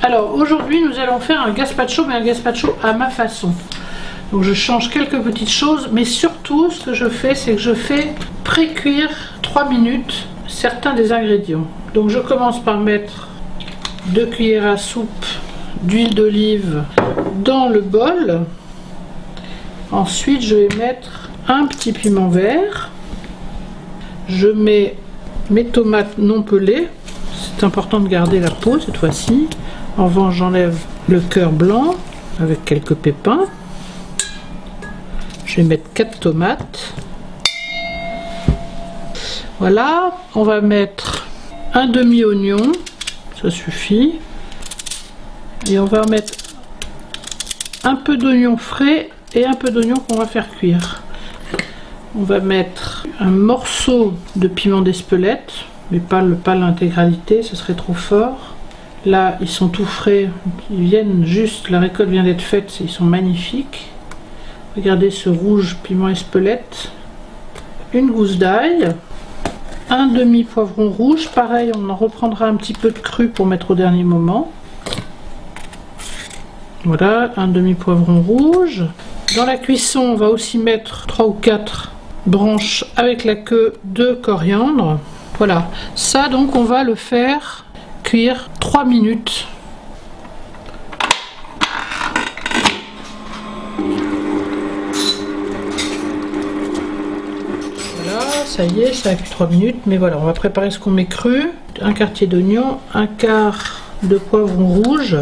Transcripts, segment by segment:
Alors aujourd'hui nous allons faire un gazpacho, mais un gazpacho à ma façon. Donc je change quelques petites choses, mais surtout ce que je fais, c'est que je fais pré-cuire 3 minutes certains des ingrédients. Donc je commence par mettre 2 cuillères à soupe d'huile d'olive dans le bol. Ensuite je vais mettre un petit piment vert. Je mets mes tomates non pelées. C'est important de garder la peau cette fois-ci. En revanche, j'enlève le cœur blanc avec quelques pépins. Je vais mettre 4 tomates. Voilà, on va mettre un demi-oignon, ça suffit. Et on va mettre un peu d'oignon frais et un peu d'oignon qu'on va faire cuire. On va mettre un morceau de piment d'Espelette, mais pas l'intégralité, ce serait trop fort. Là, ils sont tout frais, ils viennent juste, la récolte vient d'être faite, ils sont magnifiques. Regardez ce rouge piment Espelette. Une gousse d'ail, un demi poivron rouge, pareil, on en reprendra un petit peu de cru pour mettre au dernier moment. Voilà, un demi poivron rouge. Dans la cuisson, on va aussi mettre 3 ou 4 branches avec la queue de coriandre. Voilà, ça donc on va le faire cuire 3 minutes. Voilà, ça y est, ça a cuit 3 minutes, mais voilà, on va préparer ce qu'on met cru. Un quartier d'oignon, un quart de poivron rouge.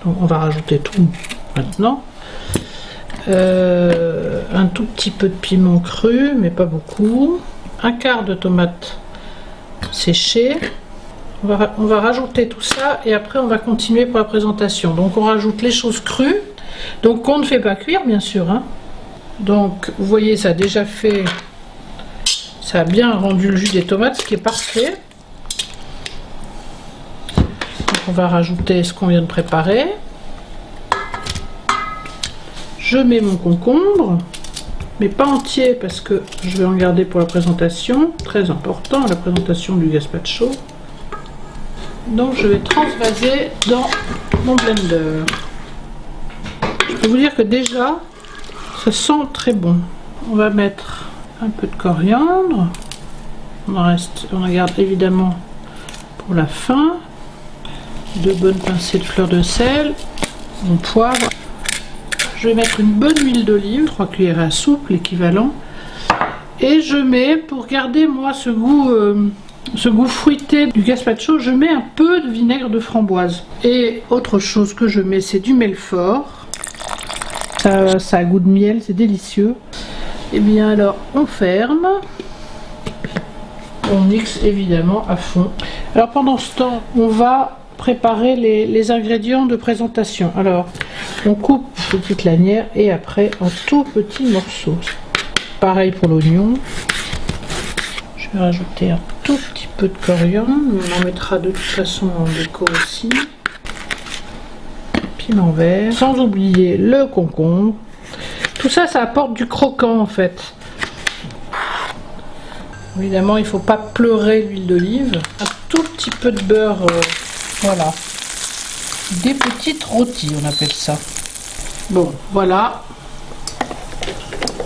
Donc on va rajouter tout maintenant. Un tout petit peu de piment cru, mais pas beaucoup. Un quart de tomate séchée. On va rajouter tout ça et après on va continuer pour la présentation. Donc on rajoute les choses crues, donc on ne fait pas cuire bien sûr, hein. Donc vous voyez, ça a déjà fait, ça a bien rendu le jus des tomates, ce qui est parfait. Donc on va rajouter ce qu'on vient de préparer. Je mets mon concombre, mais pas entier parce que je vais en garder pour la présentation. Très important, la présentation du gazpacho. Donc je vais transvaser dans mon blender. Je peux vous dire que déjà, ça sent très bon. On va mettre un peu de coriandre. On en garde évidemment pour la fin. 2 bonnes pincées de fleur de sel. Mon poivre. Je vais mettre une bonne huile d'olive, 3 cuillères à soupe, l'équivalent. Et je mets, pour garder moi ce goût fruité du gazpacho, je mets un peu de vinaigre de framboise. Et autre chose que je mets, c'est du Melfort. Ça a goût de miel, c'est délicieux. Et bien alors, on ferme. On mixe évidemment à fond. Alors pendant ce temps, on va préparer les ingrédients de présentation. Alors, on coupe une petite lanière et après en tout petits morceaux. Pareil pour l'oignon. Je vais rajouter un tout petit peu de coriandre. On en mettra de toute façon en déco aussi. Piment vert. Sans oublier le concombre. Tout ça, ça apporte du croquant en fait. Évidemment, il ne faut pas pleurer l'huile d'olive. Un tout petit peu de beurre. Voilà, des petites rôties, on appelle ça. Bon, voilà,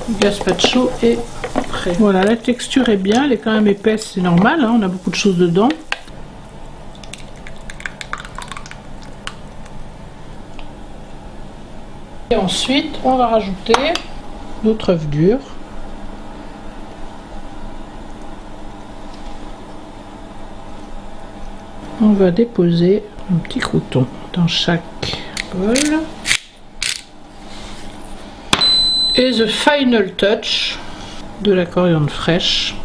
le gazpacho est prêt. Voilà, la texture est bien, elle est quand même épaisse, c'est normal, hein, on a beaucoup de choses dedans. Et ensuite, on va rajouter notre œuf dur. On va déposer un petit crouton dans chaque bol. Et the final touch de la coriandre fraîche.